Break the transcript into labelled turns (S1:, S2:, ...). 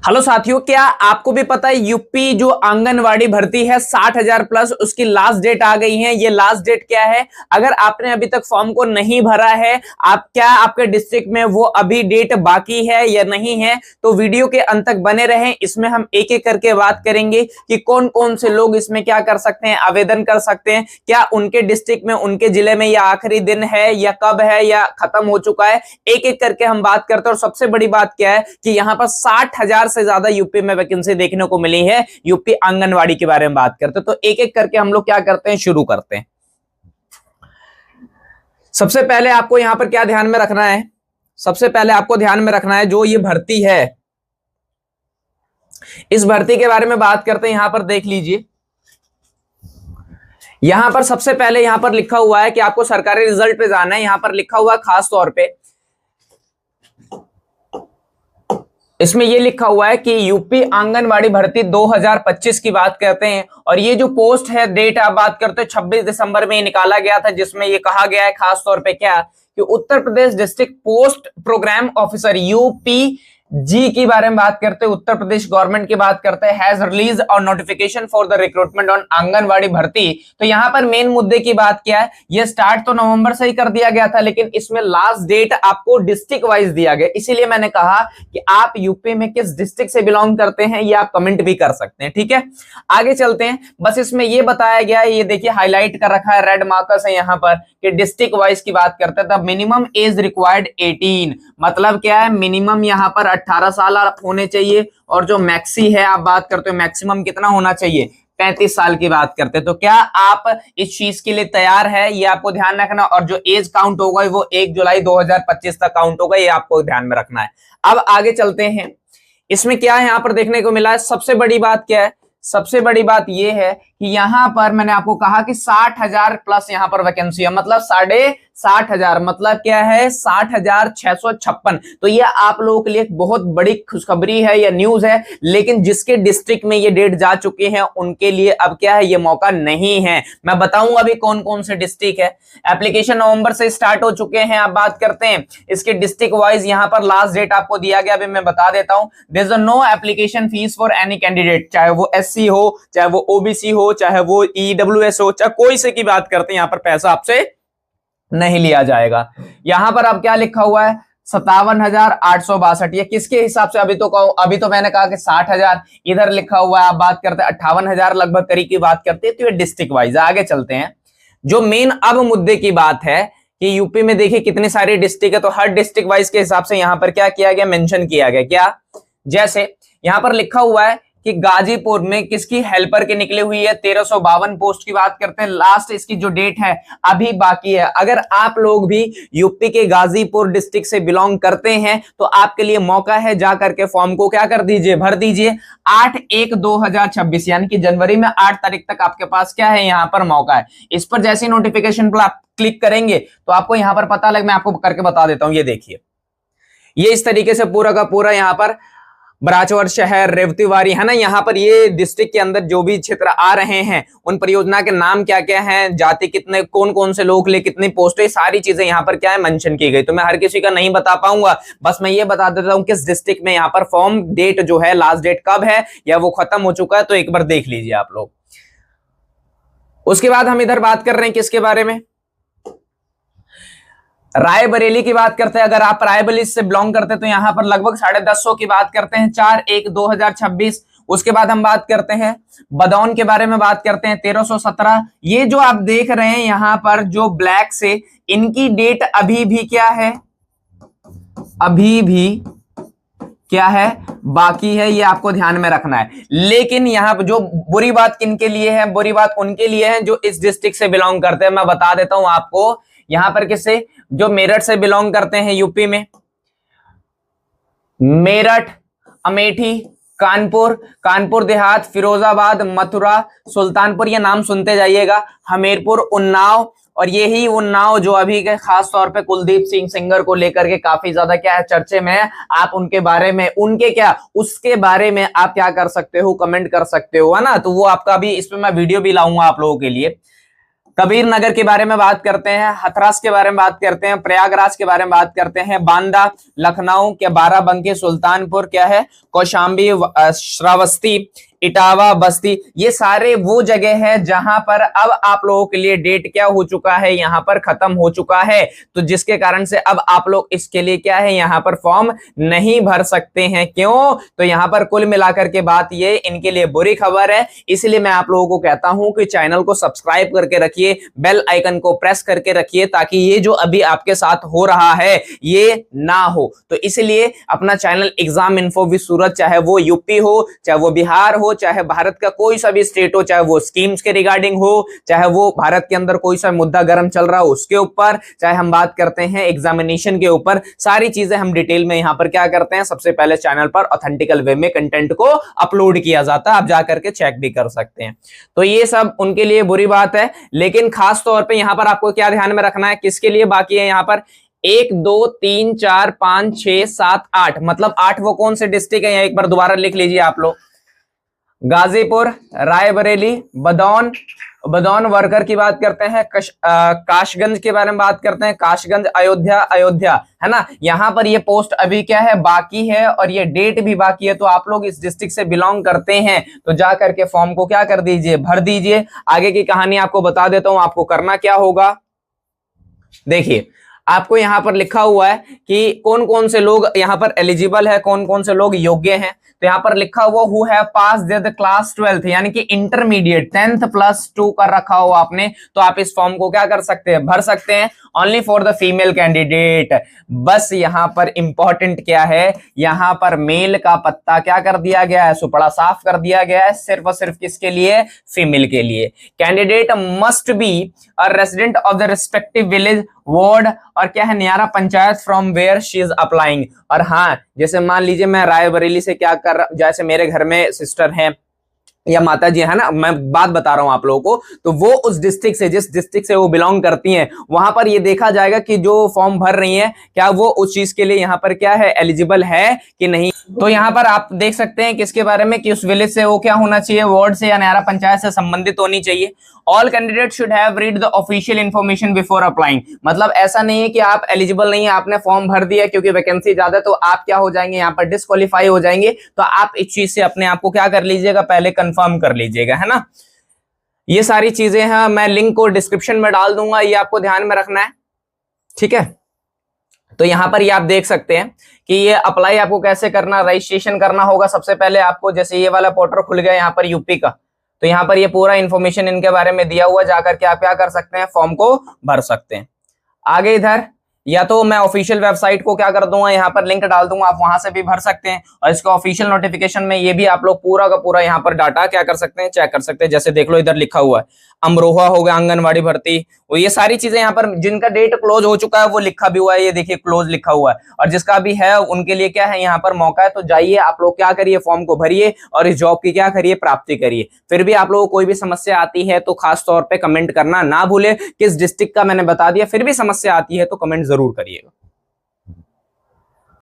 S1: Hello साथियों, क्या आपको भी पता है यूपी जो आंगनवाड़ी भर्ती है 60,000 प्लस उसकी लास्ट डेट आ गई है। ये लास्ट डेट क्या है? अगर आपने अभी तक फॉर्म को नहीं भरा है, आपके डिस्ट्रिक्ट में वो अभी डेट बाकी है या नहीं है, तो वीडियो के अंत तक बने रहें। इसमें हम एक एक करके बात करेंगे कि कौन कौन से लोग इसमें क्या कर सकते हैं, आवेदन कर सकते हैं, क्या उनके डिस्ट्रिक्ट में उनके जिले में यह आखिरी दिन है या कब है या खत्म हो चुका है। एक एक करके हम बात करते हैं। और सबसे बड़ी बात क्या है कि यहां पर 60,000 से ज्यादा यूपी में वैकेंसी देखने को मिली है। यूपी आंगनवाड़ी के बारे में बात करते हैं, तो एक एक करके हम लोग क्या करते हैं, शुरू करते हैं। सबसे पहले आपको यहां पर क्या ध्यान में रखना है? सबसे पहले आपको ध्यान में रखना है जो ये भर्ती है, इस भर्ती के बारे में बात करते हैं। यहां पर देख लीजिए, यहां पर सबसे पहले यहां पर लिखा हुआ है कि आपको सरकारी रिजल्ट पे जाना है। यहां पर लिखा हुआ है खास तौर पे, इसमें यह लिखा हुआ है कि यूपी आंगनवाड़ी भर्ती 2025 की बात करते हैं। और ये जो पोस्ट है, डेट आप बात करते हैं 26 दिसंबर में निकाला गया था, जिसमें ये कहा गया है खास तौर पे क्या कि Uttar Pradesh district post program officer UP जी की बारे में बात करते हैं, उत्तर प्रदेश गवर्नमेंट की बात करते हैं, हैज रिलीज और notification for the recruitment on anganwadi भर्ती। तो यहां पर मेन मुद्दे की बात क्या है, ये स्टार्ट तो नवंबर से ही कर दिया गया था, लेकिन इसमें लास्ट डेट आपको डिस्ट्रिक्ट वाइज दिया गया। इसीलिए मैंने कहा कि आप यूपी में किस डिस्ट्रिक्ट से बिलोंग करते हैं ये आप कमेंट भी कर सकते हैं। ठीक है, आगे चलते हैं। बस इसमें यह बताया गया है, ये देखिए हाईलाइट कर रखा है, रेड मार्कर्स है यहां पर, कि डिस्ट्रिक्ट वाइज की बात करते हैं। तब मिनिमम एज रिक्वायर्ड 18, मतलब क्या है, मिनिमम यहां पर 18 साल आप होने चाहिए। और जो मैक्सी है आप बात करते हो, मैक्सिमम कितना होना चाहिए, 35 साल की बात करते हैं। तो क्या आप इस चीज के लिए तैयार है, ये आपको ध्यान रखना। और जो एज काउंट होगा वो 1 जुलाई 2025 तक काउंट होगा, ये आपको ध्यान में रखना है। अब आगे चलते हैं, इसमें क्या है यहां पर देखने को मिला है। सबसे बड़ी बात क्या है, सबसे बड़ी बात यह है कि यहां पर मैंने आपको कहा कि 60,000 प्लस यहां पर वैकेंसी है, मतलब 60,500, मतलब क्या है 60,656। तो ये आप लोगों के लिए एक बहुत बड़ी खुशखबरी है या न्यूज है। लेकिन जिसके डिस्ट्रिक्ट में ये डेट जा चुके हैं उनके लिए अब क्या है, ये मौका नहीं है। मैं बताऊंगा अभी कौन कौन से डिस्ट्रिक्ट है। एप्लीकेशन नवंबर से स्टार्ट हो चुके हैं, आप बात करते हैं इसके डिस्ट्रिक्ट वाइज। यहां पर लास्ट डेट आपको दिया गया, अभी मैं बता देता हूं। There is no application fees for any candidate, चाहे वो एससी हो, चाहे वो ओबीसी हो, चाहे वो ईडब्ल्यूएस हो, चाहे कोई से की बात करते हैं, यहां पर पैसा आपसे नहीं लिया जाएगा। यहां पर अब क्या लिखा हुआ है, 57,862। ये किसके हिसाब से, अभी तो मैंने कहा कि 60,000, इधर लिखा हुआ है आप बात करते हैं 58,000 लगभग करीब की बात करते हैं। तो ये डिस्ट्रिक्ट वाइज। आगे चलते हैं, जो मेन अब मुद्दे की बात है कि यूपी में देखिए कितने सारे डिस्ट्रिक्ट है, तो हर डिस्ट्रिक्ट वाइज के हिसाब से यहां पर क्या किया गया, मेंशन किया गया। क्या, जैसे यहां पर लिखा हुआ है कि गाजीपुर में किसकी हेल्पर की निकली हुई है, 1352 पोस्ट की बात करते हैं। लास्ट इसकी जो डेट है अभी बाकी है। अगर आप लोग भी यूपी के गाजीपुर डिस्ट्रिक्ट से बिलोंग करते हैं तो आपके लिए मौका है, जा करके फॉर्म को क्या कर दीजिए, भर दीजिए। 8/1/2026 यानी कि जनवरी में 8 तारीख तक आपके पास क्या है, यहां पर मौका है। इस पर जैसे नोटिफिकेशन पर आप क्लिक करेंगे तो आपको यहां पर पता लग, मैं आपको करके बता देता हूं। ये देखिए, ये इस तरीके से पूरा का पूरा यहां पर बराचवर शहर, रेवतीवारी है ना, यहाँ पर ये डिस्ट्रिक्ट के अंदर जो भी क्षेत्र आ रहे हैं उन परियोजना के नाम क्या क्या हैं, जाति कितने, कौन कौन से लोग ले, कितनी पोस्ट है, सारी चीजें यहाँ पर क्या है मेंशन की गई। तो मैं हर किसी का नहीं बता पाऊंगा, बस मैं ये बता देता हूँ किस डिस्ट्रिक्ट में यहाँ पर फॉर्म डेट जो है, लास्ट डेट कब है या वो खत्म हो चुका है, तो एक बार देख लीजिए आप लोग। उसके बाद हम इधर बात कर रहे हैं किसके बारे में, रायबरेली की बात करते हैं। अगर आप रायबरेली से बिलोंग करते हैं तो यहां पर लगभग 150 की बात करते हैं, 4/1/2026। उसके बाद हम बात करते हैं बदौन के बारे में, बात करते हैं 1317। ये जो आप देख रहे हैं यहां पर जो ब्लैक से, इनकी डेट अभी भी क्या है, अभी भी क्या है, बाकी है। ये आपको ध्यान में रखना है। लेकिन यहां पर जो बुरी बात किनके लिए है, बुरी बात उनके लिए है जो इस डिस्ट्रिक्ट से बिलोंग करते हैं। मैं बता देता हूं आपको, यहां पर किससे, जो मेरठ से बिलोंग करते हैं यूपी में, मेरठ, अमेठी, कानपुर देहात, फिरोजाबाद, मथुरा, सुल्तानपुर, ये नाम सुनते जाइएगा, हमीरपुर, उन्नाव। और यही उन्नाव जो अभी के खास तौर पे कुलदीप सिंह सेंगर को लेकर के काफी ज्यादा क्या है, चर्चे में है। आप उनके बारे में, उनके क्या, उसके बारे में आप क्या कर सकते हो, कमेंट कर सकते हो, है ना। तो वो आपका भी, इस पे मैं वीडियो भी लाऊंगा आप लोगों के लिए। कबीर नगर के बारे में बात करते हैं, हथरास के बारे में बात करते हैं, प्रयागराज के बारे में बात करते हैं, बांदा, लखनऊ क्या, बाराबंकी, सुल्तानपुर क्या है, कौशाम्बी, श्रावस्ती, इटावा, बस्ती, ये सारे वो जगह है जहां पर अब आप लोगों के लिए डेट क्या हो चुका है, यहां पर खत्म हो चुका है। तो जिसके कारण से अब आप लोग इसके लिए क्या है, यहां पर फॉर्म नहीं भर सकते हैं। क्यों? तो यहां पर कुल मिलाकर के बात ये इनके लिए बुरी खबर है। इसलिए मैं आप लोगों को कहता हूं कि चैनल को सब्सक्राइब करके रखिए, बेल आइकन को प्रेस करके रखिए, ताकि ये जो अभी आपके साथ हो रहा है ये ना हो। तो इसलिए अपना चैनल एग्जाम इन्फो विद सूरज, चाहे वो यूपी हो, चाहे वो बिहार हो, चाहे भारत का कोई सा भी स्टेट हो, चाहे वो स्कीम्स के रिगार्डिंग हो, चाहे वो भारत के अंदर कोई सा मुद्दा गर्म चल रहा हो उसके ऊपर, चाहे हम बात करते हैं एग्जामिनेशन के ऊपर, सारी चीजें हम डिटेल में यहां पर क्या करते हैं, सबसे पहले चैनल पर ऑथेंटिकल वे में कंटेंट को अपलोड किया जाता है। आप जाकर के चेक भी कर सकते हैं। तो ये सब उनके लिए बुरी बात है, लेकिन खास तौर पर यहां पर आपको क्या ध्यान में रखना है, किसके लिए बाकी है यहां पर 1 2 3 4 5 6 7 8, मतलब 8 वो कौन से डिस्ट्रिक्ट है, एक बार दोबारा लिख लीजिए आप लोग। गाजीपुर, रायबरेली, बदौन वर्कर की बात करते हैं, काशगंज के बारे में बात करते हैं, काशगंज, अयोध्या है ना। यहां पर ये पोस्ट अभी क्या है, बाकी है, और ये डेट भी बाकी है। तो आप लोग इस डिस्ट्रिक्ट से बिलोंग करते हैं तो जा करके फॉर्म को क्या कर दीजिए, भर दीजिए। आगे की कहानी आपको बता देता हूं, आपको करना क्या होगा। देखिए आपको यहां पर लिखा हुआ है कि कौन कौन से लोग यहां पर एलिजिबल है, कौन कौन से लोग योग्य हैं। तो यहां पर लिखा हुआ who have pass the class 12th, यानी कि इंटरमीडिएट 10th +2 कर रखा हो आपने, तो आप इस फॉर्म को क्या कर सकते हैं, भर सकते हैं। Only for the female candidate. बस यहां पर इंपॉर्टेंट क्या है, यहां पर मेल का पत्ता क्या कर दिया गया है, सुपड़ा साफ कर दिया गया है, सिर्फ और सिर्फ किसके लिए, फीमेल के लिए। Candidate must be a resident of the respective village, ward और क्या है, नियारा panchayat from where she is applying. और हाँ, जैसे मान लीजिए मैं रायबरेली से क्या कर, जैसे मेरे घर में सिस्टर हैं या माता जी है ना, मैं बात बता रहा हूं आप लोगों को, तो वो उस डिस्ट्रिक्ट से, जिस डिस्ट्रिक्ट से वो बिलोंग करती हैं, वहां पर ये देखा जाएगा कि जो फॉर्म भर रही हैं क्या वो उस चीज के लिए यहां पर क्या है, एलिजिबल है कि नहीं। तो यहां पर आप देख सकते हैं किसके बारे में, कि उस विलेज से वो क्या होना चाहिए, वार्ड से या न्यारा पंचायत से संबंधित होनी चाहिए। All candidate should have read the official information before applying. मतलब ऐसा नहीं है कि आप एलिजिबल नहीं है, आपने फॉर्म भर दिया क्योंकि वैकेंसी ज्यादा, तो आप क्या हो जाएंगे, यहाँ पर डिस्क्वालीफाई हो जाएंगे। तो आप इस चीज से अपने आप को क्या कर लीजिएगा, पहले कंफर्म कर लीजिएगा, है ना। ये सारी चीजें हैं, मैं लिंक को डिस्क्रिप्शन में डाल दूंगा, ये आपको ध्यान में रखना है, ठीक है। तो यहां पर ये आप देख सकते हैं कि ये अप्लाई आपको कैसे करना, रजिस्ट्रेशन करना होगा। सबसे पहले आपको, जैसे ये वाला पोर्टल खुल गया यहाँ पर यूपी का, तो यहाँ पर ये पूरा इंफॉर्मेशन इनके बारे में दिया हुआ, जाकर के आप क्या कर सकते हैं, फॉर्म को भर सकते हैं। आगे इधर या तो मैं ऑफिशियल वेबसाइट को क्या कर दूंगा, यहाँ पर लिंक डाल दूंगा, आप वहां से भी भर सकते हैं। और इसका ऑफिशियल नोटिफिकेशन में ये भी आप लोग पूरा का पूरा यहाँ पर डाटा क्या कर सकते हैं, चेक कर सकते हैं। जैसे देख लो इधर लिखा हुआ है अमरोहा हो गया, आंगनबाड़ी भर्ती, वो ये सारी चीजें यहाँ पर जिनका डेट क्लोज हो चुका है वो लिखा भी हुआ है, ये देखिए क्लोज लिखा हुआ है। और जिसका भी है उनके लिए क्या है, यहाँ पर मौका है। तो जाइए आप लोग क्या करिए, फॉर्म को भरिए और इस जॉब की क्या करिए, प्राप्ति करिए। फिर भी आप लोगों को कोई भी समस्या आती है तो खास तौर पर कमेंट करना ना भूले। किस डिस्ट्रिक्ट का मैंने बता दिया, फिर भी समस्या आती है तो कमेंट जरूर करिएगा।